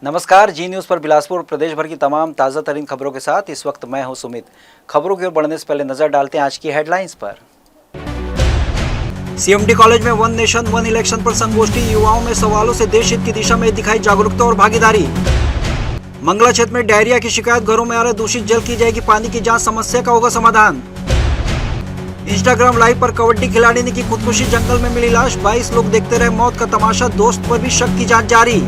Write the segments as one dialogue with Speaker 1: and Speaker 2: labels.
Speaker 1: नमस्कार, जी न्यूज़ पर बिलासपुर प्रदेश भर की तमाम ताज़ा तरीन खबरों के साथ इस वक्त मैं हूं सुमित। खबरों की ओर बढ़ने से पहले नजर डालते हैं आज की हेडलाइंस पर। सीएमडी कॉलेज में वन नेशन वन इलेक्शन पर संगोष्ठी, युवाओं में सवालों से देश हित की दिशा में दिखाई जागरूकता और भागीदारी। मंगला क्षेत्र में डायरिया की शिकायत, घरों में आ रहे दूषित जल की जाएगी पानी की जांच, समस्या का होगा समाधान। इंस्टाग्राम लाइव पर कबड्डी खिलाड़ी ने की खुदकुशी, जंगल में मिली लाश, 22 लोग देखते रहे मौत का तमाशा, दोस्त पर भी शक की जांच जारी।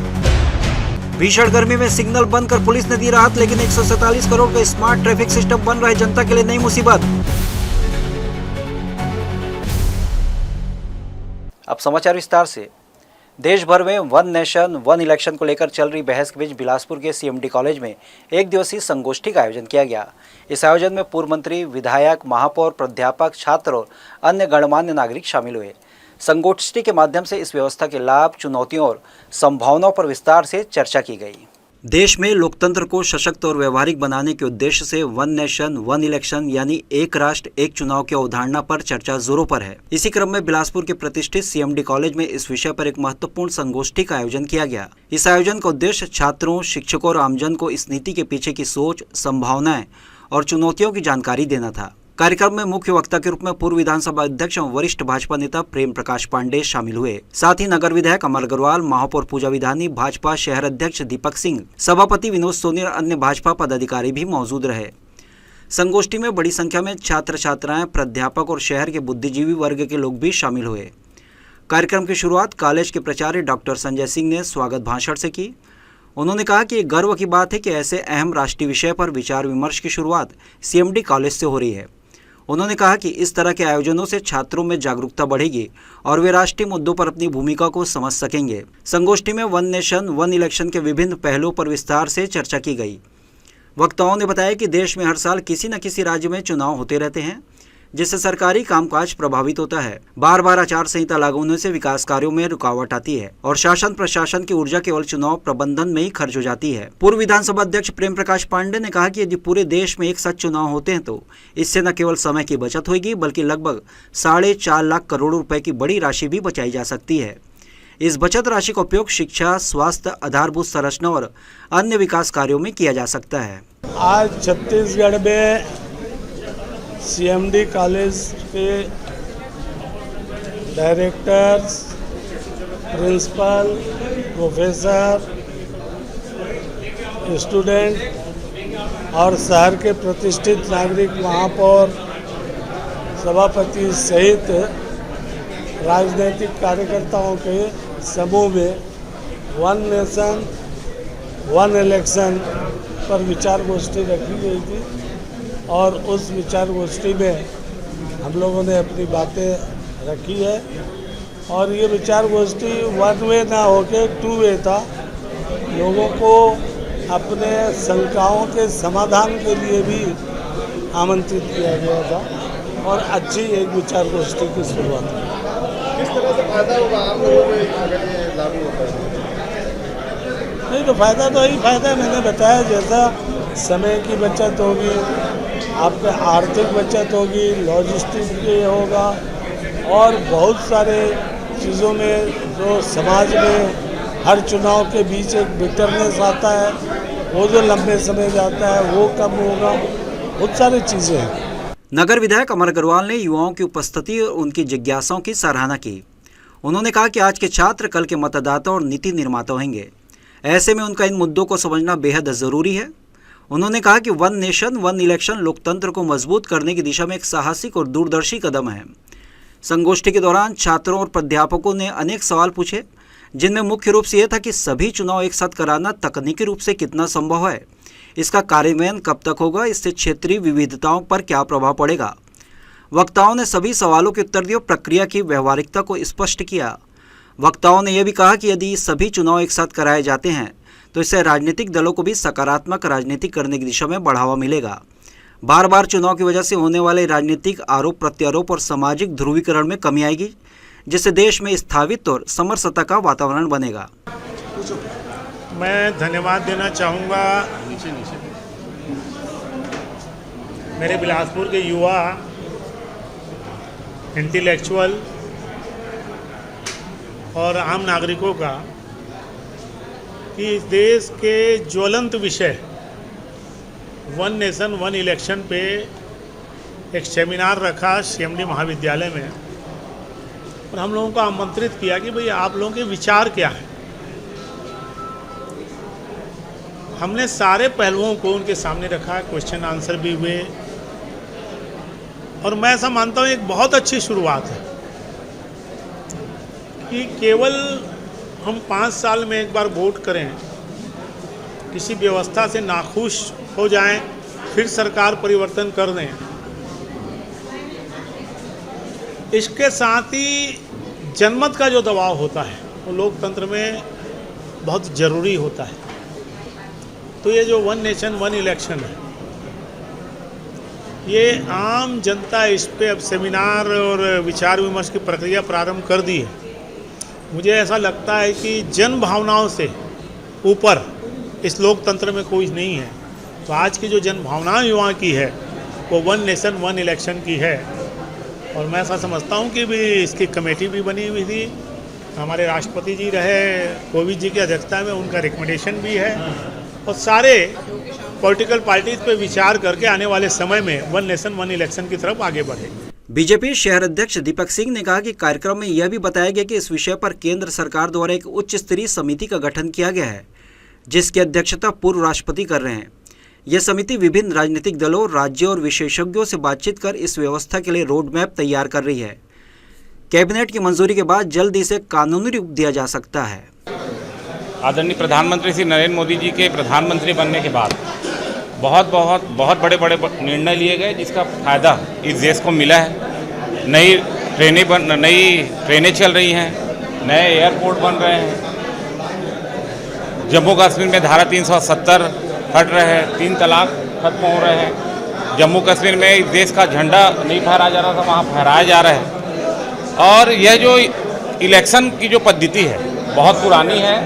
Speaker 1: भीषण गर्मी में सिग्नल बंद कर पुलिस ने दी राहत, लेकिन 147 करोड़ का स्मार्ट ट्रैफिक सिस्टम बन रहे जनता के लिए नई मुसीबत। अब समाचार विस्तार से। देश भर में वन नेशन वन इलेक्शन को लेकर चल रही बहस के बीच बिलासपुर के सीएमडी कॉलेज में एक दिवसीय संगोष्ठी का आयोजन किया गया। इस आयोजन में पूर्व मंत्री, विधायक, महापौर, प्राध्यापक, छात्र और अन्य गणमान्य नागरिक शामिल हुए। संगोष्ठी के माध्यम से इस व्यवस्था के लाभ, चुनौतियों और संभावनाओं पर विस्तार से चर्चा की गई। देश में लोकतंत्र को सशक्त और व्यवहारिक बनाने के उद्देश्य से वन नेशन वन इलेक्शन यानी एक राष्ट्र एक चुनाव की अवधारणा पर चर्चा जोरों पर है। इसी क्रम में बिलासपुर के प्रतिष्ठित सीएमडी कॉलेज में इस विषय पर एक महत्वपूर्ण संगोष्ठी का आयोजन किया गया। इस आयोजन का उद्देश्य छात्रों, शिक्षकों और आमजन को इस नीति के पीछे की सोच, संभावनाएं और चुनौतियों की जानकारी देना था। कार्यक्रम में मुख्य वक्ता के रूप में पूर्व विधानसभा अध्यक्ष और वरिष्ठ भाजपा नेता प्रेम प्रकाश पांडे शामिल हुए। साथ ही नगर विधायक अमर अग्रवाल, महापौर पूजा विधानी, भाजपा शहर अध्यक्ष दीपक सिंह, सभापति विनोद सोनी और अन्य भाजपा पदाधिकारी भी मौजूद रहे। संगोष्ठी में बड़ी संख्या में छात्र छात्राएं, प्राध्यापक और शहर के बुद्धिजीवी वर्ग के लोग भी शामिल हुए। कार्यक्रम की शुरुआत कॉलेज के प्राचार्य डॉक्टर संजय सिंह ने स्वागत भाषण से की। उन्होंने कहा कि ये गर्व की बात है कि ऐसे अहम राष्ट्रीय विषय पर विचार विमर्श की शुरुआत सीएमडी कॉलेज से हो रही है। उन्होंने कहा कि इस तरह के आयोजनों से छात्रों में जागरूकता बढ़ेगी और वे राष्ट्रीय मुद्दों पर अपनी भूमिका को समझ सकेंगे। संगोष्ठी में वन नेशन वन इलेक्शन के विभिन्न पहलुओं पर विस्तार से चर्चा की गई। वक्ताओं ने बताया कि देश में हर साल किसी न किसी राज्य में चुनाव होते रहते हैं, जिससे सरकारी कामकाज प्रभावित होता है। बार बार आचार संहिता लागू होने से विकास कार्यों में रुकावट आती है और शासन प्रशासन की ऊर्जा केवल चुनाव प्रबंधन में ही खर्च हो जाती है। पूर्व विधानसभा अध्यक्ष प्रेम प्रकाश पांडे ने कहा कि यदि पूरे देश में एक साथ चुनाव होते हैं तो इससे न केवल समय की बचत होगी, बल्कि लगभग 4.5 लाख करोड़ रुपए की बड़ी राशि भी बचाई जा सकती है। इस बचत राशि का उपयोग शिक्षा, स्वास्थ्य, आधारभूत संरचना और अन्य विकास कार्यों में किया जा सकता है।
Speaker 2: आज छत्तीसगढ़ में सीएमडी कॉलेज के डायरेक्टर्स, प्रिंसिपल, प्रोफेसर, स्टूडेंट और शहर के प्रतिष्ठित नागरिक, महापौर, सभापति सहित राजनीतिक कार्यकर्ताओं के समूह में वन नेशन वन इलेक्शन पर विचार गोष्ठी रखी गई थी और उस विचार गोष्ठी में हम लोगों ने अपनी बातें रखी है और ये विचार गोष्ठी वन वे ना होके टू वे था। लोगों को अपने शंकाओं के समाधान के लिए भी आमंत्रित किया गया था और अच्छी एक विचार गोष्ठी की शुरुआत हुई।
Speaker 3: किस तरह से फायदा होगा आम लोगों में अगर ये लागू होता है?
Speaker 2: नहीं तो फायदा तो यही फायदा है, मैंने बताया, जैसा समय की बचत होगी, आपका आर्थिक बचत होगी, लॉजिस्टिक ये होगा और बहुत सारे चीज़ों में जो समाज में हर चुनाव के बीच एक बिटरनेस आता है, वो जो लंबे समय जाता है वो कम होगा। बहुत सारी चीज़ें हैं।
Speaker 1: नगर विधायक अमर अग्रवाल ने युवाओं की उपस्थिति और उनकी जिज्ञासाओं की सराहना की। उन्होंने कहा कि आज के छात्र कल के मतदाता और नीति निर्माता होंगे। ऐसे में उनका इन मुद्दों को समझना बेहद ज़रूरी है। उन्होंने कहा कि वन नेशन वन इलेक्शन लोकतंत्र को मजबूत करने की दिशा में एक साहसिक और दूरदर्शी कदम है। संगोष्ठी के दौरान छात्रों और प्राध्यापकों ने अनेक सवाल पूछे, जिनमें मुख्य रूप से यह था कि सभी चुनाव एक साथ कराना तकनीकी रूप से कितना संभव है, इसका कार्यान्वयन कब तक होगा, इससे क्षेत्रीय विविधताओं पर क्या प्रभाव पड़ेगा। वक्ताओं ने सभी सवालों के उत्तर दिए और प्रक्रिया की व्यवहारिकता को स्पष्ट किया। वक्ताओं ने यह भी कहा कि यदि सभी चुनाव एक साथ कराए जाते हैं तो इससे राजनीतिक दलों को भी सकारात्मक राजनीति करने की दिशा में बढ़ावा मिलेगा। बार बार चुनाव की वजह से होने वाले राजनीतिक आरोप प्रत्यारोप और सामाजिक ध्रुवीकरण में कमी आएगी, जिससे देश में स्थायित्व और समरसता का वातावरण बनेगा।
Speaker 4: मैं धन्यवाद देना चाहूँगा मेरे बिलासपुर के युवा, इंटेलेक्चुअल और आम नागरिकों का कि इस देश के ज्वलंत विषय वन नेशन वन इलेक्शन पे एक सेमिनार रखा सीएमडी महाविद्यालय में और हम लोगों को आमंत्रित किया कि भाई आप लोगों के विचार क्या हैं। हमने सारे पहलुओं को उनके सामने रखा, क्वेश्चन आंसर भी हुए और मैं ऐसा मानता हूँ एक बहुत अच्छी शुरुआत है कि केवल हम 5 साल में एक बार वोट करें, किसी व्यवस्था से नाखुश हो जाएं, फिर सरकार परिवर्तन कर दें, इसके साथ ही जनमत का जो दबाव होता है वो लोकतंत्र में बहुत ज़रूरी होता है। तो ये जो वन नेशन वन इलेक्शन है, ये आम जनता इस पे अब सेमिनार और विचार विमर्श की प्रक्रिया प्रारंभ कर दी है। मुझे ऐसा लगता है कि जन भावनाओं से ऊपर इस लोकतंत्र में कोई नहीं है। तो आज की जो जन भावना युवा की है वो वन नेशन वन इलेक्शन की है और मैं ऐसा समझता हूँ कि भी इसकी कमेटी भी बनी हुई थी, हमारे राष्ट्रपति जी रहे, कोविंद जी की अध्यक्षता में उनका रिकमेंडेशन भी है और सारे पॉलिटिकल पार्टीज पे विचार करके आने वाले समय में वन नेशन वन इलेक्शन की तरफ आगे बढ़े।
Speaker 1: बीजेपी शहर अध्यक्ष दीपक सिंह ने कहा कि कार्यक्रम में यह भी बताया गया कि इस विषय पर केंद्र सरकार द्वारा एक उच्च स्तरीय समिति का गठन किया गया है, जिसकी अध्यक्षता पूर्व राष्ट्रपति कर रहे हैं। यह समिति विभिन्न राजनीतिक दलों, राज्यों और विशेषज्ञों से बातचीत कर इस व्यवस्था के लिए रोड मैप तैयार कर रही है। कैबिनेट की मंजूरी के बाद जल्द इसे कानूनी रूप दिया जा सकता है।
Speaker 5: आदरणीय प्रधानमंत्री श्री नरेंद्र मोदी जी के प्रधानमंत्री बनने के बाद बहुत बड़े निर्णय लिए गए, जिसका फ़ायदा इस देश को मिला है। नई ट्रेनें चल रही हैं, नए एयरपोर्ट बन रहे हैं, जम्मू कश्मीर में धारा 370 हट रहे हैं, 3 तलाक खत्म हो रहे हैं, जम्मू कश्मीर में इस देश का झंडा नहीं फहराया जा रहा था, वहाँ फहराया जा रहा है। और यह जो इलेक्शन की जो पद्धति है बहुत पुरानी है।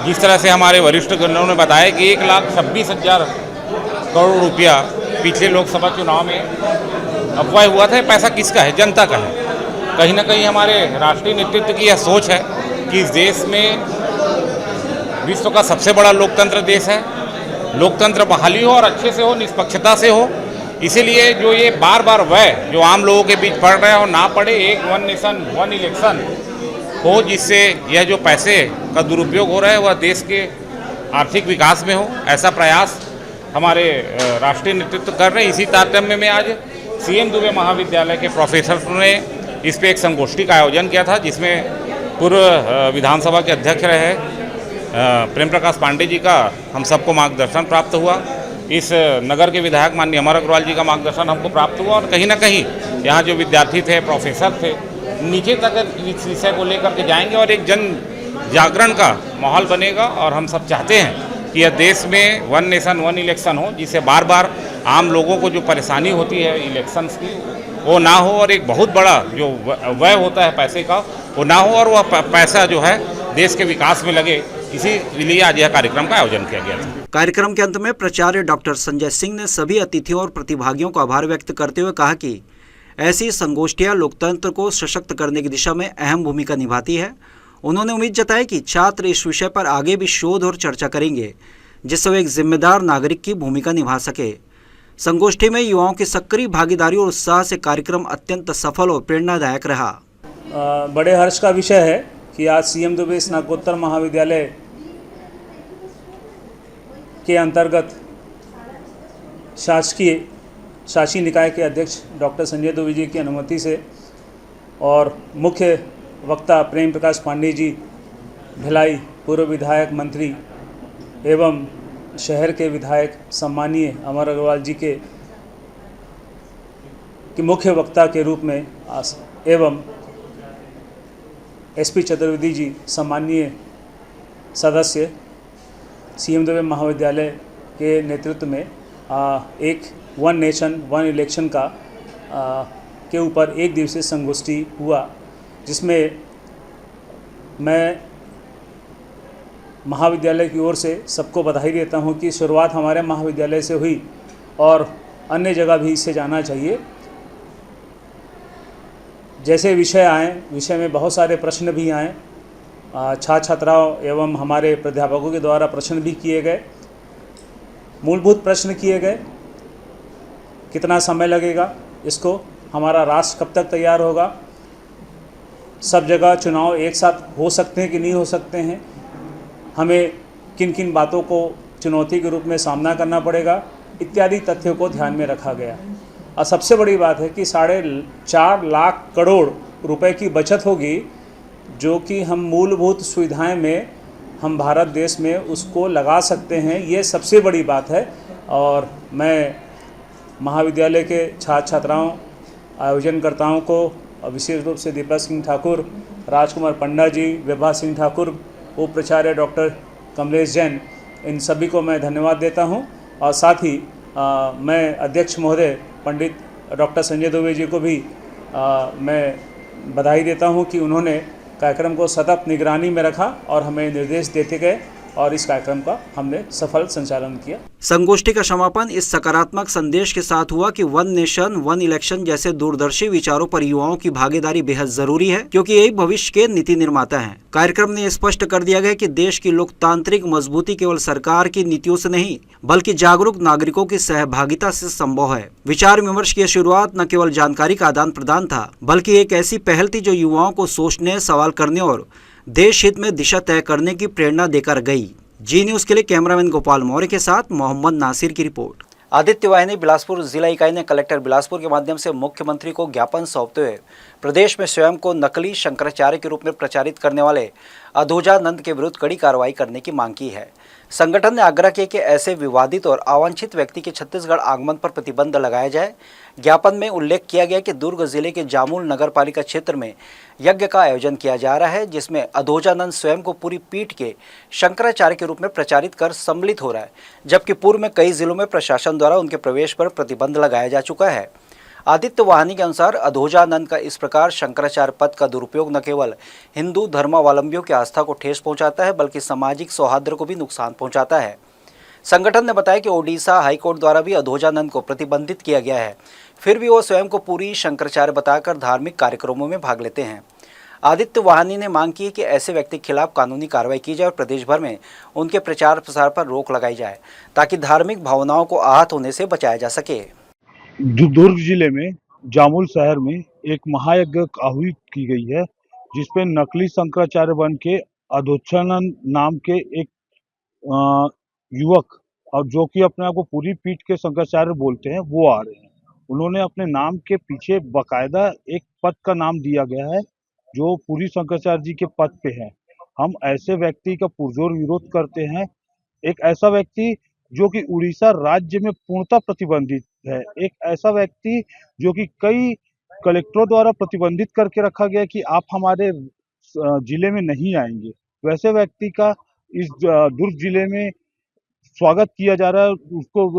Speaker 5: जिस तरह से हमारे वरिष्ठ जनों ने बताया कि 1,26,000 करोड़ रुपया पिछले लोकसभा चुनाव में अफवाह हुआ था, पैसा किसका है? जनता का है। कहीं ना कहीं हमारे राष्ट्रीय नेतृत्व की यह सोच है कि इस देश में विश्व का सबसे बड़ा लोकतंत्र देश है, लोकतंत्र बहाली हो और अच्छे से हो, निष्पक्षता से हो। इसीलिए जो ये बार व्यय जो आम लोगों के बीच पड़ रहा है और ना पड़े, एक वन नेशन वन इलेक्शन हो, जिससे यह जो पैसे का दुरुपयोग हो रहा है वह देश के आर्थिक विकास में हो, ऐसा प्रयास हमारे राष्ट्रीय नेतृत्व कर रहे हैं। इसी तारतम्य में आज सीएम दुबे महाविद्यालय के प्रोफेसर ने इस पे एक संगोष्ठी का आयोजन किया था, जिसमें पूर्व विधानसभा के अध्यक्ष रहे प्रेम प्रकाश पांडे जी का हम सबको मार्गदर्शन प्राप्त हुआ। इस नगर के विधायक माननीय अमर अग्रवाल जी का मार्गदर्शन हमको प्राप्त हुआ और कहीं ना कहीं यहाँ जो विद्यार्थी थे, प्रोफेसर थे, नीचे तक इस विषय को लेकर के जाएंगे और एक जन जागरण का माहौल बनेगा। और हम सब चाहते हैं कि यह देश में वन नेशन वन इलेक्शन हो, जिससे बार आम लोगों को जो परेशानी होती है इलेक्शंस की वो ना हो और एक बहुत बड़ा जो व्यय होता है पैसे का वो ना हो और वह पैसा जो है देश के विकास में लगे। इसीलिए आज यह कार्यक्रम का आयोजन किया गया था।
Speaker 1: कार्यक्रम के अंत में प्राचार्य डॉक्टर संजय सिंह ने सभी अतिथियों और प्रतिभागियों का आभार व्यक्त करते हुए कहा कि ऐसी संगोष्ठियां लोकतंत्र को सशक्त करने की दिशा में अहम भूमिका निभाती है। उन्होंने उम्मीद जताई कि छात्र इस विषय पर आगे भी शोध और चर्चा करेंगे, जिससे वे एक जिम्मेदार नागरिक की भूमिका निभा सके। संगोष्ठी में युवाओं की सक्रिय भागीदारी और उत्साह से कार्यक्रम अत्यंत सफल और प्रेरणादायक रहा।
Speaker 6: बड़े हर्ष का विषय है कि आज सीएम दुबे स्नातकोत्तर महाविद्यालय के अंतर्गत शासी निकाय के अध्यक्ष डॉक्टर संजय दुबे जी की अनुमति से और मुख्य वक्ता प्रेम प्रकाश पांडे जी, भिलाई पूर्व विधायक मंत्री एवं शहर के विधायक सम्मानीय अमर अग्रवाल जी के मुख्य वक्ता के रूप में एवं एसपी चतुर्वेदी जी सम्मानीय सदस्य सीएम दुबे महाविद्यालय के नेतृत्व में एक वन नेशन वन इलेक्शन का के ऊपर एक दिवसीय संगोष्ठी हुआ, जिसमें मैं महाविद्यालय की ओर से सबको बधाई देता हूं कि शुरुआत हमारे महाविद्यालय से हुई और अन्य जगह भी इसे जाना चाहिए। जैसे विषय आए, विषय में बहुत सारे प्रश्न भी आए छात्र छात्राओं एवं हमारे प्राध्यापकों के द्वारा प्रश्न भी किए गए, मूलभूत प्रश्न किए गए। कितना समय लगेगा इसको, हमारा राष्ट्र कब तक तैयार होगा, सब जगह चुनाव एक साथ हो सकते हैं कि नहीं हो सकते हैं, हमें किन किन बातों को चुनौती के रूप में सामना करना पड़ेगा, इत्यादि तथ्यों को ध्यान में रखा गया। और सबसे बड़ी बात है कि 4.5 लाख करोड़ रुपए की बचत होगी, जो कि हम मूलभूत सुविधाएं में हम भारत देश में उसको लगा सकते हैं। ये सबसे बड़ी बात है। और मैं महाविद्यालय के छात्र छात्राओं, आयोजनकर्ताओं को, विशेष रूप से दीपक सिंह ठाकुर, राजकुमार पंडा जी, विभा सिंह ठाकुर, उप प्राचार्य डॉक्टर कमलेश जैन, इन सभी को मैं धन्यवाद देता हूं। और साथ ही मैं अध्यक्ष महोदय पंडित डॉक्टर संजय दुबे जी को भी मैं बधाई देता हूं कि उन्होंने कार्यक्रम को सतत निगरानी में रखा और हमें निर्देश देते गए और इस कार्यक्रम का हमने सफल संचालन किया।
Speaker 1: संगोष्ठी का समापन इस सकारात्मक संदेश के साथ हुआ कि वन नेशन वन इलेक्शन जैसे दूरदर्शी विचारों पर युवाओं की भागीदारी बेहद जरूरी है, क्योंकि यही भविष्य के नीति निर्माता हैं। कार्यक्रम ने स्पष्ट कर दिया गया कि देश की लोकतांत्रिक मजबूती केवल सरकार की नीतियों से नहीं, बल्कि जागरूक नागरिकों की सहभागिता से संभव है। विचार विमर्श की शुरुआत न केवल जानकारी का आदान प्रदान था, बल्कि एक ऐसी पहल थी जो युवाओं को सोचने, सवाल करने और देश हित में दिशा तय करने की प्रेरणा देकर गई। जी न्यूज़ के लिए कैमरामैन गोपाल मौर्य के साथ मोहम्मद नासिर की रिपोर्ट। आदित्य वाहिनी बिलासपुर जिला इकाई ने कलेक्टर बिलासपुर के माध्यम से मुख्यमंत्री को ज्ञापन सौंपते हुए प्रदेश में स्वयं को नकली शंकराचार्य के रूप में प्रचारित करने वाले अधोजानंद के विरुद्ध कड़ी कार्रवाई करने की मांग की है। संगठन ने आग्रह किया कि ऐसे विवादित और अवांछित व्यक्ति के छत्तीसगढ़ आगमन पर प्रतिबंध लगाया जाए। ज्ञापन में उल्लेख किया गया कि दुर्ग जिले के जामुल नगर पालिका क्षेत्र में यज्ञ का आयोजन किया जा रहा है, जिसमें अधोजानंद स्वयं को पूरी पीठ के शंकराचार्य के रूप में प्रचारित कर सम्मिलित हो रहा है, जबकि पूर्व में कई जिलों में प्रशासन द्वारा उनके प्रवेश पर प्रतिबंध लगाया जा चुका है। आदित्य वाहिनी के अनुसार अधोजानंद का इस प्रकार शंकराचार्य पद का दुरुपयोग न केवल हिंदू धर्मावलंबियों की आस्था को ठेस पहुंचाता है, बल्कि सामाजिक सौहार्द को भी नुकसान पहुंचाता है। संगठन ने बताया कि ओडिशा हाईकोर्ट द्वारा भी अधोजानंद को प्रतिबंधित किया गया है, फिर भी वो स्वयं को पूरी शंकराचार्य बताकर धार्मिक कार्यक्रमों में भाग लेते हैं। आदित्य वाहिनी ने मांग की कि ऐसे व्यक्ति के खिलाफ कानूनी कार्रवाई की जाए और प्रदेश भर में उनके प्रचार प्रसार पर रोक लगाई जाए, ताकि धार्मिक भावनाओं को आहत होने से बचाया जा सके।
Speaker 7: दुर्ग जिले में जामुल शहर में एक महायज्ञ आहुत की गई है, जिसपे नकली शंकराचार्य बन के अधोजानंद नाम के एक युवक, और जो कि अपने आप को पूरी पीठ के शंकराचार्य बोलते हैं, वो आ रहे हैं। उन्होंने अपने नाम के पीछे बकायदा एक पद का नाम दिया गया है जो पूरी शंकराचार्य जी के पद पे है। हम ऐसे व्यक्ति का पुरजोर विरोध करते हैं। एक ऐसा व्यक्ति जो कि उड़ीसा राज्य में पूर्णतः प्रतिबंधित है, एक ऐसा व्यक्ति जो कि कई कलेक्टरों द्वारा प्रतिबंधित करके रखा गया कि आप हमारे जिले में नहीं आएंगे, वैसे व्यक्ति का इस दुर्ग जिले में स्वागत किया जा रहा है, उसको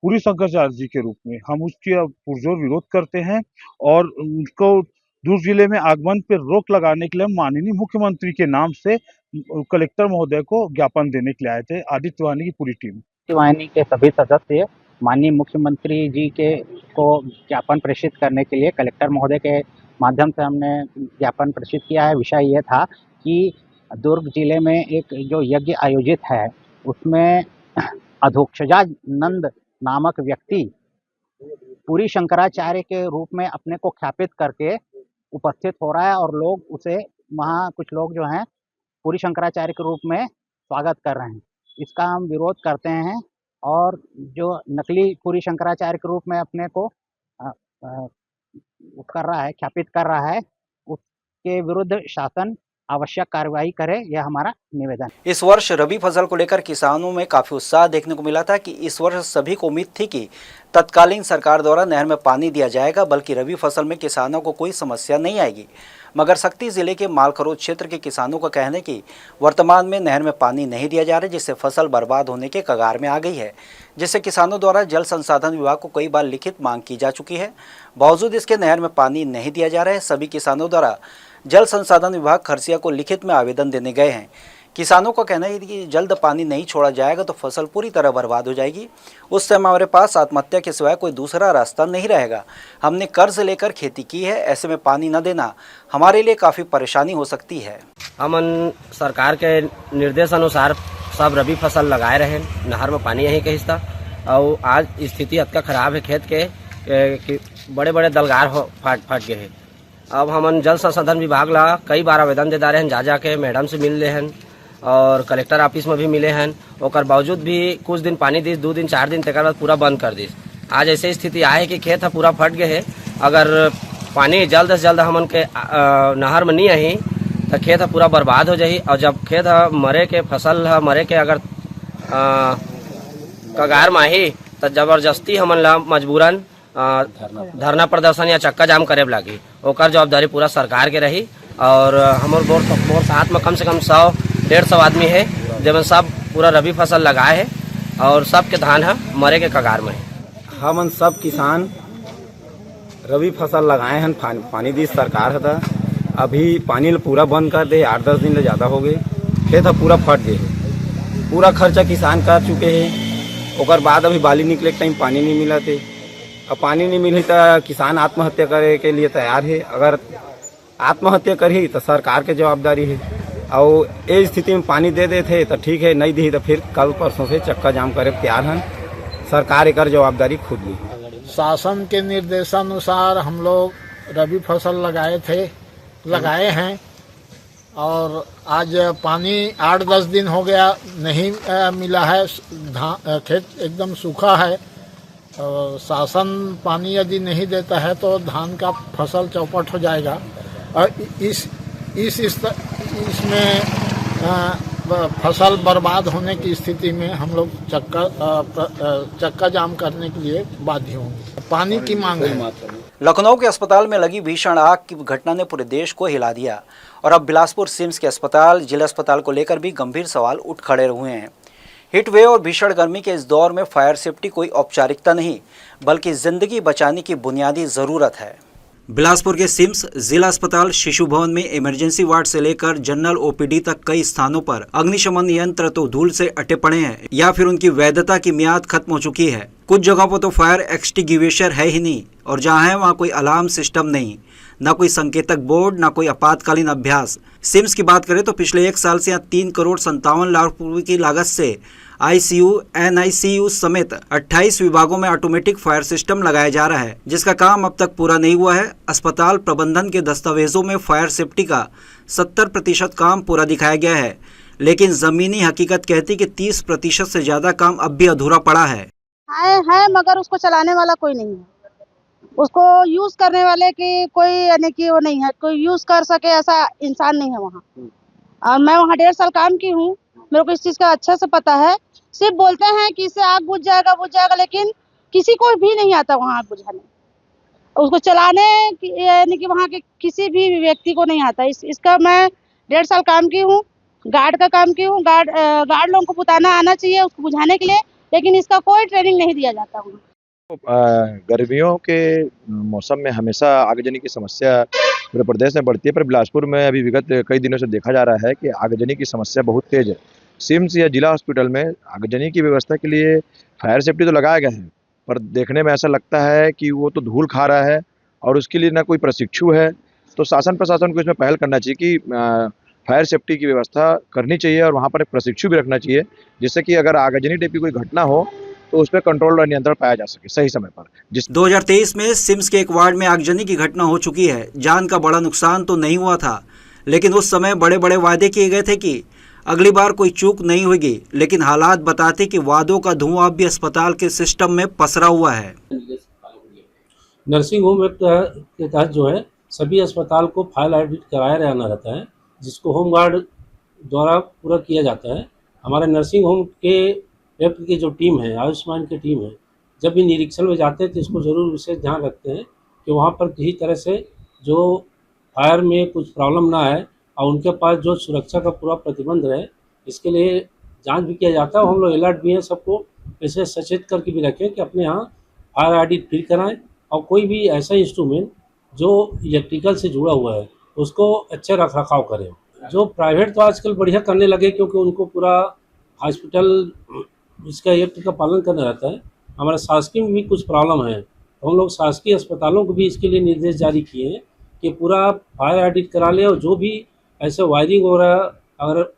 Speaker 7: पूरी शंकराचार्य जी के रूप में। हम उसकी पुरजोर विरोध करते हैं और उसको दुर्ग जिले में आगमन पर रोक लगाने के लिए माननीय मुख्यमंत्री के नाम से कलेक्टर महोदय को ज्ञापन देने के लिए आए थे। आदित्य वाहिनी की पूरी टीम,
Speaker 8: आदित्य वाहिनी के सभी सदस्य माननीय मुख्यमंत्री जी के को ज्ञापन प्रेषित करने के लिए कलेक्टर महोदय के माध्यम से हमने ज्ञापन प्रेषित किया है। विषय ये था कि दुर्ग जिले में एक जो यज्ञ आयोजित है, उसमें अधोजानंद नामक व्यक्ति पूरी शंकराचार्य के रूप में अपने को ख्यापित करके उपस्थित हो रहा है और लोग उसे, वहाँ कुछ लोग जो हैं पूरी शंकराचार्य के रूप में स्वागत कर रहे हैं। इसका हम विरोध करते हैं और जो नकली पूरी शंकराचार्य के रूप में अपने को कर रहा है, ख्यापित कर रहा है, उसके विरुद्ध शासन आवश्यक कार्रवाई करे, यह हमारा निवेदन।
Speaker 1: इस वर्ष रबी फसल को लेकर किसानों में काफी उत्साह देखने को मिला था कि इस वर्ष सभी को उम्मीद थी कि तत्कालीन सरकार द्वारा नहर में पानी दिया जाएगा, बल्कि रबी फसल में किसानों को कोई समस्या नहीं आएगी। मगर शक्ति जिले के मालखरोद क्षेत्र के किसानों का कहना है कि वर्तमान में नहर में पानी नहीं दिया जा रहा, जिससे फसल बर्बाद होने के कगार में आ गई है, जिससे किसानों द्वारा जल संसाधन विभाग को कई बार लिखित मांग की जा चुकी है। बावजूद इसके नहर में पानी नहीं दिया जा रहा है। सभी किसानों द्वारा जल संसाधन विभाग खरसिया को लिखित में आवेदन देने गए हैं। किसानों का कहना है कि जल्द पानी नहीं छोड़ा जाएगा तो फसल पूरी तरह बर्बाद हो जाएगी। उस समय हमारे पास आत्महत्या के सिवाय कोई दूसरा रास्ता नहीं रहेगा। हमने कर्ज लेकर खेती की है, ऐसे में पानी न देना हमारे लिए काफ़ी परेशानी हो सकती है।
Speaker 9: हमन सरकार के निर्देश अनुसार सब रबी फसल लगाए रहे, नहर में पानी यहीं के हिस्सा, और आज स्थिति अतका खराब है खेत के कि बड़े बड़े दलगार फट गए हैं। अब हमन जल संसाधन विभाग ला कई बार आवेदन दे डाले हैं, जा के मैडम से मिल ले हैं और कलेक्टर ऑफिस में भी मिले हैं। ओकर बावजूद भी कुछ दिन पानी दिस, 2 दिन 4 दिन तक बाद पूरा बंद कर दिस। आज ऐसे स्थिति आए कि खेत पूरा फट गए है। अगर पानी जल्द से जल्द हमन के नहर में नहीं आई तो खेत पूरा बर्बाद हो जाही। और जब खेत मरे के फसल मरे के अगर कगार में आई तो जबरदस्ती हमन ला मजबूरन धरना प्रदर्शन या चक्का जाम करे लागी। ओकर जवाबदारी पूरा सरकार के रही। और हमारे बोर साथ में कम से कम 100-150 आदमी है, जब सब पूरा रबी फसल लगाए है और सबके धान है मरे के कगार में है।
Speaker 10: हमन सब किसान रबी फसल लगाए हैं, पानी दी सरकार है। अभी पानी पूरा बंद कर दे, 8-10 दिन ले ज़्यादा हो गए। खेत पूरा फट गए, पूरा खर्चा किसान कर चुके हैं। ओकर बाद अभी बाली निकले के टाइम पानी नहीं मिला थे। अब पानी नहीं मिली तो किसान आत्महत्या करे के लिए तैयार है। अगर आत्महत्या करी तो सरकार के जवाबदारी है। और ये स्थिति में पानी दे देते तो ठीक है, नहीं दी तो फिर कल परसों से चक्का जाम करे तैयार हैं। सरकार एक जवाबदारी खुद ली।
Speaker 3: शासन के निर्देशानुसार हम लोग रबी फसल लगाए हैं और आज पानी 8-10 दिन हो गया नहीं मिला है। खेत एकदम सूखा है और शासन पानी यदि नहीं देता है तो धान का फसल चौपट हो जाएगा। और इसमें फसल बर्बाद होने की स्थिति में हम लोग चक्का जाम करने के लिए बाध्य होंगे। पानी की मांग है।
Speaker 1: लखनऊ के अस्पताल में लगी भीषण आग की घटना ने पूरे देश को हिला दिया और अब बिलासपुर सिम्स के अस्पताल, जिला अस्पताल को लेकर भी गंभीर सवाल उठ खड़े हुए हैं। हीट वेव और भीषण गर्मी के इस दौर में फायर सेफ्टी कोई औपचारिकता नहीं बल्कि जिंदगी बचाने की बुनियादी ज़रूरत है। बिलासपुर के सिम्स, जिला अस्पताल, शिशु भवन में इमरजेंसी वार्ड से लेकर जनरल ओपीडी तक कई स्थानों पर अग्निशमन यंत्र तो धूल से अटे पड़े हैं या फिर उनकी वैधता की मियाद खत्म हो चुकी है। कुछ जगहों पर तो फायर एक्सटिंग्विशर है ही नहीं और जहां है वहां कोई अलार्म सिस्टम नहीं, न कोई संकेतक बोर्ड, न कोई आपातकालीन अभ्यास। सिम्स की बात करें तो पिछले 1 साल से यहाँ 3,57 लाख रुपए की लागत से ICU, NICU समेत 28 विभागों में ऑटोमेटिक फायर सिस्टम लगाया जा रहा है, जिसका काम अब तक पूरा नहीं हुआ है। अस्पताल प्रबंधन के दस्तावेजों में फायर सेफ्टी का 70% काम पूरा दिखाया गया है, लेकिन जमीनी हकीकत कहती कि 30% से ज्यादा काम अब भी अधूरा पड़ा है।
Speaker 11: मगर उसको चलाने वाला कोई नहीं है, उसको यूज करने वाले की कोई यानी कि वो नहीं है, कोई यूज कर सके ऐसा इंसान नहीं है वहाँ। और मैं वहाँ 1.5 साल काम की हूँ, मेरे को इस चीज का अच्छे से पता है। सिर्फ बोलते हैं कि इससे आग बुझ जाएगा, लेकिन किसी को भी नहीं आता वहाँ आग बुझाने, उसको चलाने यानी कि वहाँ के किसी भी व्यक्ति को नहीं आता। इसका मैं 1.5 साल काम की हूँ, गार्ड का काम की हूँ। गार्ड लोगों को पुताना आना चाहिए उसको बुझाने के लिए, लेकिन इसका कोई ट्रेनिंग नहीं दिया जाता वहाँ।
Speaker 12: गर्मियों के मौसम में हमेशा आगजनी की समस्या पूरे प्रदेश में बढ़ती है, पर बिलासपुर में अभी विगत कई दिनों से देखा जा रहा है कि आगजनी की समस्या बहुत तेज है। सिम्स या जिला हॉस्पिटल में आगजनी की व्यवस्था के लिए फायर सेफ्टी तो लगाया गया है, पर देखने में ऐसा लगता है कि वो तो धूल खा रहा है और उसके लिए ना कोई प्रशिक्षु है। तो शासन प्रशासन को इसमें पहल करना चाहिए कि फायर सेफ्टी की व्यवस्था करनी चाहिए और वहाँ पर एक प्रशिक्षु भी रखना चाहिए, जिससे कि अगर आगजनी टाइप की कोई घटना हो तो उस पर कंट्रोल और नियंत्रण पाया जा सके सही समय पर।
Speaker 1: 2023 में सिम्स के एक वार्ड में आगजनी की घटना हो चुकी है। जान का बड़ा नुकसान तो नहीं हुआ था, लेकिन उस समय बड़े बड़े वादे किए गए थे कि अगली बार कोई चूक नहीं होगी, लेकिन हालात बताते कि वादों का धुआं अब भी अस्पताल के सिस्टम में पसरा हुआ है।
Speaker 13: नर्सिंग होम एक्ट के तहत जो है सभी अस्पताल को फाइल ऑडिट कराया रहना रहता है, जिसको होम गार्ड द्वारा पूरा किया जाता है। हमारे नर्सिंग होम के एक्ट की जो टीम है, आयुष्मान की टीम है, जब भी निरीक्षण में जाते हैं तो इसको ज़रूर विशेष ध्यान रखते हैं कि वहाँ पर किसी तरह से जो फायर में कुछ प्रॉब्लम ना आए और उनके पास जो सुरक्षा का पूरा प्रतिबंध रहे, इसके लिए जांच भी किया जाता है। हम लोग अलर्ट भी हैं, सबको इसे सचेत करके भी रखें कि अपने यहाँ फायर ऑडिट फिर कराएं और कोई भी ऐसा इंस्ट्रूमेंट जो इलेक्ट्रिकल से जुड़ा हुआ है उसको अच्छे रख रखाव करें। जो प्राइवेट तो आजकल बढ़िया करने लगे, क्योंकि उनको पूरा हॉस्पिटल इसका एक्ट का पालन करना रहता है। हमारे शासकीय में भी कुछ प्रॉब्लम है, तो हम लोग शासकीय अस्पतालों को भी इसके लिए निर्देश जारी किए हैं कि पूरा फायर ऑडिट करा ले, और जो भी ऐसे वायरिंग हो रहा है अगर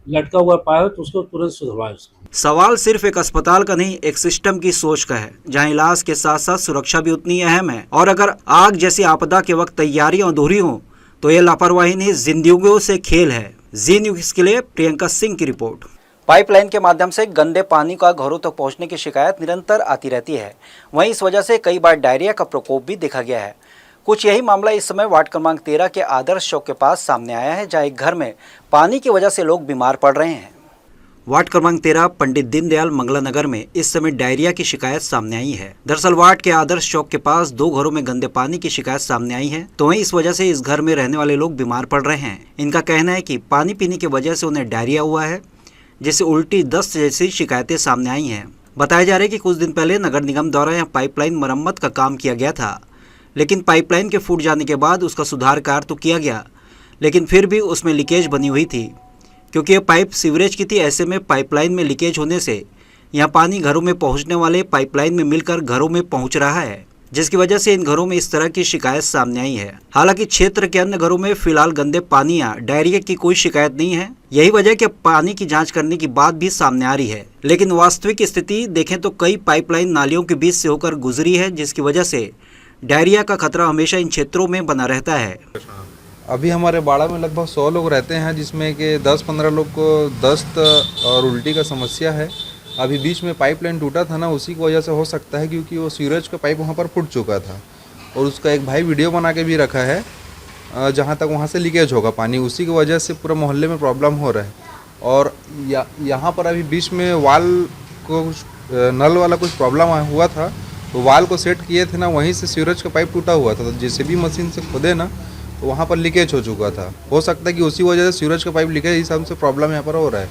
Speaker 13: लटका हुआ पाया तो उसको तुरंत सुधरवाएं उसको।
Speaker 1: सवाल सिर्फ एक अस्पताल का नहीं, एक सिस्टम की सोच का है, जहां इलाज के साथ साथ सुरक्षा भी उतनी अहम है। और अगर आग जैसी आपदा के वक्त तैयारियां अधूरी हों तो ये लापरवाही नहीं, जिंदगियों से खेल है। जी न्यूज़ के लिए प्रियंका सिंह की रिपोर्ट। पाइपलाइन के माध्यम से गंदे पानी का घरों तक पहुंचने की शिकायत निरंतर आती रहती है। वहीं इस वजह से कई बार डायरिया का प्रकोप भी देखा गया है। कुछ यही मामला इस समय वार्ड क्रमांक 13 के आदर्श चौक के पास सामने आया है, जहां एक घर में पानी की वजह से लोग बीमार पड़ रहे हैं। वार्ड क्रमांक 13 पंडित दीनदयाल मंगला नगर में इस समय डायरिया की शिकायत सामने आई है। दरअसल वार्ड के आदर्श चौक के पास 2 घरों में गंदे पानी की शिकायत सामने आई है, तो वहीं इस वजह से इस घर में रहने वाले लोग बीमार पड़ रहे हैं। इनका कहना है कि पानी पीने की वजह से उन्हें डायरिया हुआ है, जिससे उल्टी दस्त जैसी शिकायतें सामने आई हैं। बताया जा रहा है कि कुछ दिन पहले नगर निगम द्वारा यहाँ पाइपलाइन मरम्मत का काम किया गया था, लेकिन पाइपलाइन के फूट जाने के बाद उसका सुधार कार्य तो किया गया, लेकिन फिर भी उसमें लीकेज बनी हुई थी। क्योंकि ये पाइप सीवरेज की थी, ऐसे में पाइपलाइन में लीकेज होने से यहाँ पानी घरों में पहुँचने वाले पाइपलाइन में मिलकर घरों में पहुँच रहा है, जिसकी वजह से इन घरों में इस तरह की शिकायत सामने आई है। हालांकि क्षेत्र के अन्य घरों में फिलहाल गंदे पानी या डायरिया की कोई शिकायत नहीं है। यही वजह कि पानी की जांच करने की बात भी सामने आ रही है, लेकिन वास्तविक स्थिति देखें तो कई पाइपलाइन नालियों के बीच से होकर गुजरी है, जिसकी वजह से डायरिया का खतरा हमेशा इन क्षेत्रों में बना रहता है।
Speaker 14: अभी हमारे बाड़ा में लगभग 100 लोग रहते हैं, जिसमें कि 10-15 लोग को दस्त और उल्टी का समस्या है। अभी बीच में पाइपलाइन टूटा था ना, उसी की वजह से हो सकता है, क्योंकि वो सीवरेज का पाइप वहाँ पर फूट चुका था और उसका एक भाई वीडियो बना के भी रखा है, जहाँ तक वहाँ से लीकेज होगा पानी, उसी की वजह से पूरे मोहल्ले में प्रॉब्लम हो रहा है। और यहाँ पर अभी बीच में वाल को नल वाला कुछ प्रॉब्लम हुआ था, तो वाल को सेट किए थे ना, वहीं से सीवरेज का पाइप टूटा हुआ था, तो जैसे भी मशीन से खोदे ना तो वहाँ पर लीकेज हो चुका था। हो सकता है कि उसी वजह से सीवरेज का पाइप लीकेज हिसाब से प्रॉब्लम यहाँ पर हो रहा है।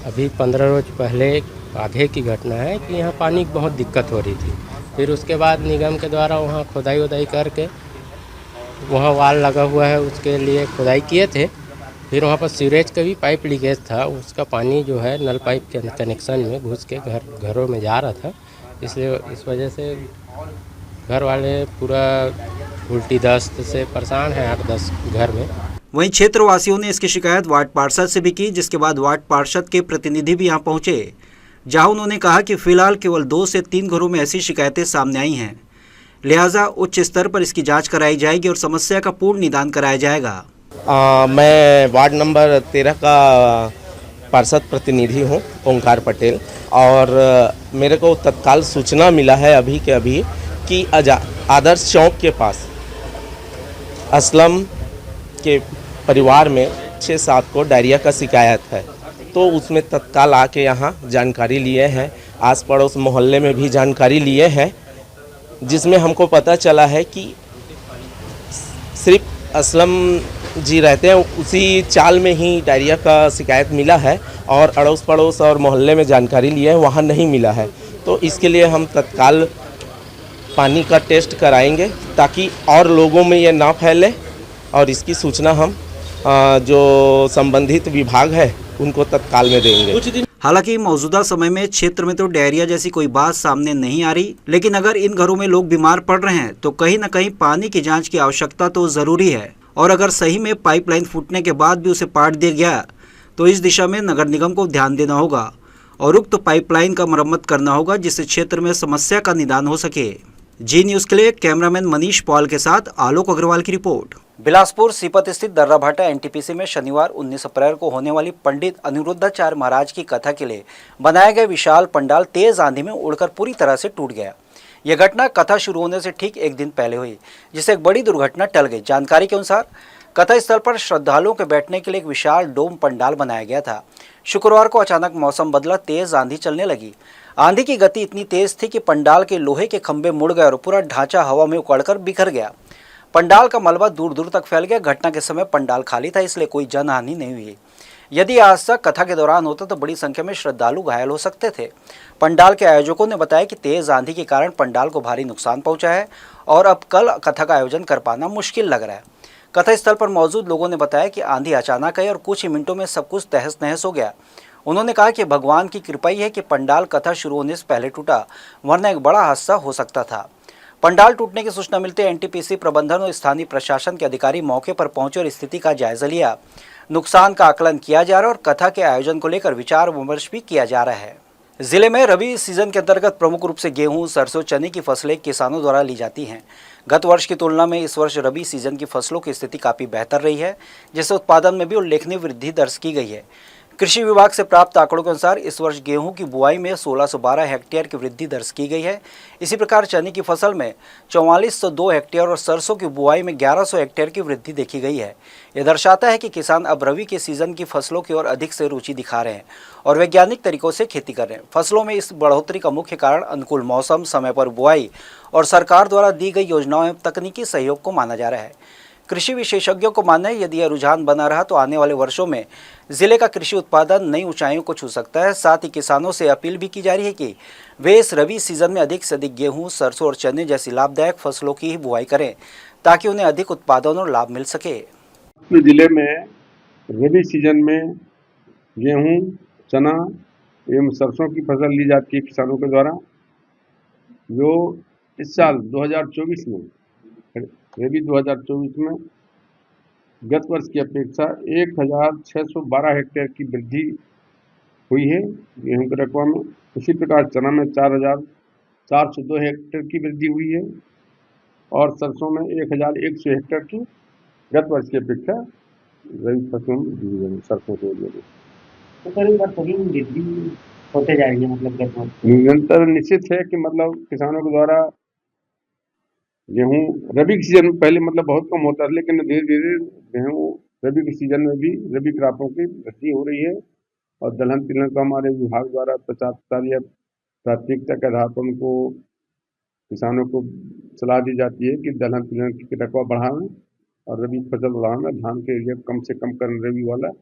Speaker 15: अभी 15 रोज पहले आगे की घटना है कि यहाँ पानी की बहुत दिक्कत हो रही थी। फिर उसके बाद निगम के द्वारा वहाँ खुदाई उदाई करके वहाँ वाल लगा हुआ है, उसके लिए खुदाई किए थे। फिर वहाँ पर सीवरेज का भी पाइप लीकेज था, उसका पानी जो है नल पाइप के कनेक्शन में घुस के घरों में जा रहा था, इसलिए इस वजह से घर वाले पूरा उल्टी दस्त से परेशान हैं 8-10 घर में।
Speaker 1: वहीं क्षेत्रवासियों ने इसकी शिकायत वार्ड पार्षद से भी की, जिसके बाद वार्ड पार्षद के प्रतिनिधि भी यहां पहुंचे, जहां उन्होंने कहा कि फिलहाल केवल 2 से 3 घरों में ऐसी शिकायतें सामने आई हैं, लिहाजा उच्च स्तर पर इसकी जांच कराई जाएगी और समस्या का पूर्ण निदान कराया जाएगा।
Speaker 15: मैं वार्ड नंबर 13 का पार्षद प्रतिनिधि हूं, ओंकार पटेल, और मेरे को तत्काल सूचना मिला है अभी के अभी कि आदर्श चौक के पास असलम के परिवार में 6-7 को डायरिया का शिकायत है। तो उसमें तत्काल आके यहाँ जानकारी लिए हैं, आस पड़ोस मोहल्ले में भी जानकारी लिए हैं, जिसमें हमको पता चला है कि सिर्फ असलम जी रहते हैं उसी चाल में ही डायरिया का शिकायत मिला है, और अड़ोस पड़ोस और मोहल्ले में जानकारी लिए हैं, वहाँ नहीं मिला है। तो इसके लिए हम तत्काल पानी का टेस्ट कराएंगे ताकि और लोगों में ये ना फैले, और इसकी सूचना हम जो संबंधित विभाग है उनको तत्काल में देंगे।
Speaker 1: हालांकि मौजूदा समय में क्षेत्र में तो डायरिया जैसी कोई बात सामने नहीं आ रही, लेकिन अगर इन घरों में लोग बीमार पड़ रहे हैं तो कहीं न कहीं पानी की जांच की आवश्यकता तो जरूरी है। और अगर सही में पाइपलाइन फूटने के बाद भी उसे पाट दिया गया तो इस दिशा में नगर निगम को ध्यान देना होगा और उक्त पाइपलाइन का मरम्मत करना होगा, जिससे क्षेत्र में समस्या का निदान हो सके। जी न्यूज़ के लिए कैमरामैन मनीष पॉल के साथ आलोक अग्रवाल की रिपोर्ट। बिलासपुर सीपत स्थित दर्राभाटा एनटीपीसी में शनिवार 19 अप्रैल को होने वाली पंडित अनिरुद्धाचार्य महाराज की कथा के लिए बनाया गया विशाल पंडाल तेज आंधी में उड़कर पूरी तरह से टूट गया। यह घटना कथा शुरू होने से ठीक एक दिन पहले हुई, जिससे एक बड़ी दुर्घटना टल गई। जानकारी के अनुसार कथा स्थल पर श्रद्धालुओं के बैठने के लिए एक विशाल डोम पंडाल बनाया गया था। शुक्रवार को अचानक मौसम बदला, तेज आंधी चलने लगी। आंधी की गति इतनी तेज थी कि पंडाल के लोहे के खंभे मुड़ गए और पूरा ढांचा हवा में उखड़कर बिखर गया। पंडाल का मलबा दूर दूर तक फैल गया। घटना के समय पंडाल खाली था, इसलिए कोई जनहानि नहीं हुई। यदि हादसा कथा के दौरान होता तो बड़ी संख्या में श्रद्धालु घायल हो सकते थे। पंडाल के आयोजकों ने बताया कि तेज आंधी के कारण पंडाल को भारी नुकसान पहुंचा है और अब कल कथा का आयोजन कर पाना मुश्किल लग रहा है। कथा स्थल पर मौजूद लोगों ने बताया कि आंधी अचानक आई और कुछ ही मिनटों में सब कुछ तहस नहस हो गया। उन्होंने कहा कि भगवान की कृपा ही है कि पंडाल कथा शुरू होने से पहले टूटा, वरना एक बड़ा हादसा हो सकता था। पंडाल टूटने की सूचना मिलते एनटीपीसी प्रबंधन और स्थानीय प्रशासन के अधिकारी मौके पर पहुंचे और स्थिति का जायजा लिया। नुकसान का आकलन किया जा रहा है और कथा के आयोजन को लेकर विचार विमर्श भी किया जा रहा है। जिले में रबी सीजन के अंतर्गत प्रमुख रूप से गेहूं, सरसों, चने की फसलें किसानों द्वारा ली जाती हैं। गत वर्ष की तुलना में इस वर्ष रबी सीजन की फसलों की स्थिति काफ़ी बेहतर रही है, जिससे उत्पादन में भी उल्लेखनीय वृद्धि दर्ज की गई है। कृषि विभाग से प्राप्त आंकड़ों के अनुसार इस वर्ष गेहूं की बुआई में 1612 हेक्टेयर की वृद्धि दर्ज की गई है। इसी प्रकार चने की फसल में 4402 हेक्टेयर और सरसों की बुआई में 1100 हेक्टेयर की वृद्धि देखी गई है। यह दर्शाता है कि किसान अब रबी के सीजन की फसलों की ओर अधिक से रुचि दिखा रहे हैं और वैज्ञानिक तरीकों से खेती कर रहे हैं। फसलों में इस बढ़ोतरी का मुख्य कारण अनुकूल मौसम, समय पर बुआई और सरकार द्वारा दी गई योजनाओं एवं तकनीकी सहयोग को माना जा रहा है। कृषि विशेषज्ञों को मानना है यदि यह रुझान बना रहा तो आने वाले वर्षों में जिले का कृषि उत्पादन नई ऊंचाइयों को छू सकता है। साथ ही किसानों से अपील भी की जा रही है कि वे इस रबी सीजन में अधिक से अधिक गेहूं, सरसों और चने जैसी लाभदायक फसलों की ही बुआई करें ताकि उन्हें अधिक उत्पादन और लाभ मिल सके।
Speaker 16: जिले में रबी सीजन में गेहूं, चना एवं सरसों की फसल ली जाती है किसानों के द्वारा, जो इस साल 2024 में रबी 2024 में गत वर्ष की अपेक्षा 1612 हेक्टेयर की वृद्धि हुई है गेहूं के रकबा में। उसी प्रकार चना में 4402 हेक्टेयर की वृद्धि हुई है और सरसों में 1100 हेक्टेयर की गत वर्ष की अपेक्षा रबी फसलों में वृद्धि हुई है। सरसों के वृद्धि होते जाएगी, मतलब निरंतर निश्चित है कि मतलब किसानों के द्वारा गेहूं रबी के सीजन में पहले मतलब बहुत कम होता है, लेकिन धीरे धीरे गेहूं रबी के सीजन में भी रबी क्रॉपों की वृद्धि हो रही है और दलहन तिलहन को हमारे विभाग द्वारा प्रचार या प्राथमिकता के आधार पर उनको किसानों को सलाह दी जाती है कि दलहन तिलहन की रकबा बढ़ाएं और रबी फसल बढ़ाएं। धान के एरिया कम से कम करें रबी वाला,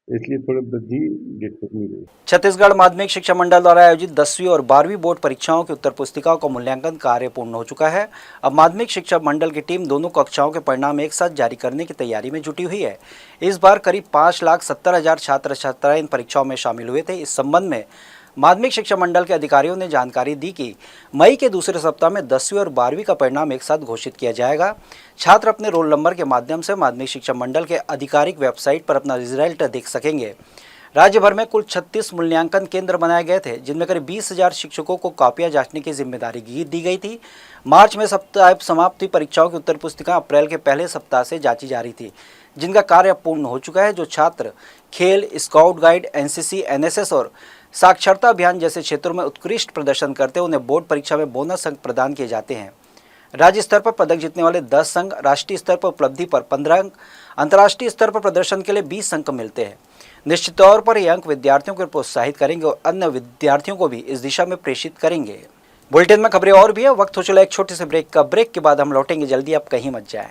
Speaker 16: इसलिए थोड़ी वृद्धि देखने को मिली।
Speaker 1: छत्तीसगढ़ माध्यमिक शिक्षा मंडल द्वारा आयोजित 10वीं और 12वीं बोर्ड परीक्षाओं की उत्तर पुस्तिकाओं का मूल्यांकन कार्य पूर्ण हो चुका है। अब माध्यमिक शिक्षा मंडल की टीम दोनों कक्षाओं के परिणाम एक साथ जारी करने की तैयारी में जुटी हुई है। इस बार करीब 5,70,000 छात्र छात्राएं इन परीक्षाओं में शामिल हुए थे। इस संबंध में माध्यमिक शिक्षा मंडल के अधिकारियों ने जानकारी दी कि मई के दूसरे सप्ताह में 10वीं और 12वीं का परिणाम एक साथ घोषित किया जाएगा। छात्र अपने रोल नंबर के माध्यम से माध्यमिक शिक्षा मंडल के आधिकारिक वेबसाइट पर अपना रिजल्ट देख सकेंगे। राज्य भर में कुल 36 मूल्यांकन केंद्र बनाए गए थे, जिनमें करीब 20,000 शिक्षकों को कॉपियां जांचने की जिम्मेदारी दी गई थी। मार्च में सप्ताह समाप्त हुई परीक्षाओं की उत्तर पुस्तिका अप्रैल के पहले सप्ताह से जांची जा रही थी, जिनका कार्य पूर्ण हो चुका है। जो छात्र खेल, स्काउट गाइड, एनसीसी, एनएसएस और साक्षरता अभियान जैसे क्षेत्रों में उत्कृष्ट प्रदर्शन करते हैं, उन्हें बोर्ड परीक्षा में बोनस अंक प्रदान किए जाते हैं। राज्य स्तर पर पदक जीतने वाले 10 अंक, राष्ट्रीय स्तर पर उपलब्धि पर 15 अंक, अंतर्राष्ट्रीय स्तर पर प्रदर्शन के लिए 20 अंक मिलते हैं। निश्चित तौर पर ये अंक विद्यार्थियों को प्रोत्साहित करेंगे और अन्य विद्यार्थियों को भी इस दिशा में प्रेषित करेंगे। बुलेटिन में खबरें और भी है, वक्त हो चला एक छोटे से ब्रेक का। ब्रेक के बाद हम लौटेंगे जल्दी, आप कहीं मत जाएं।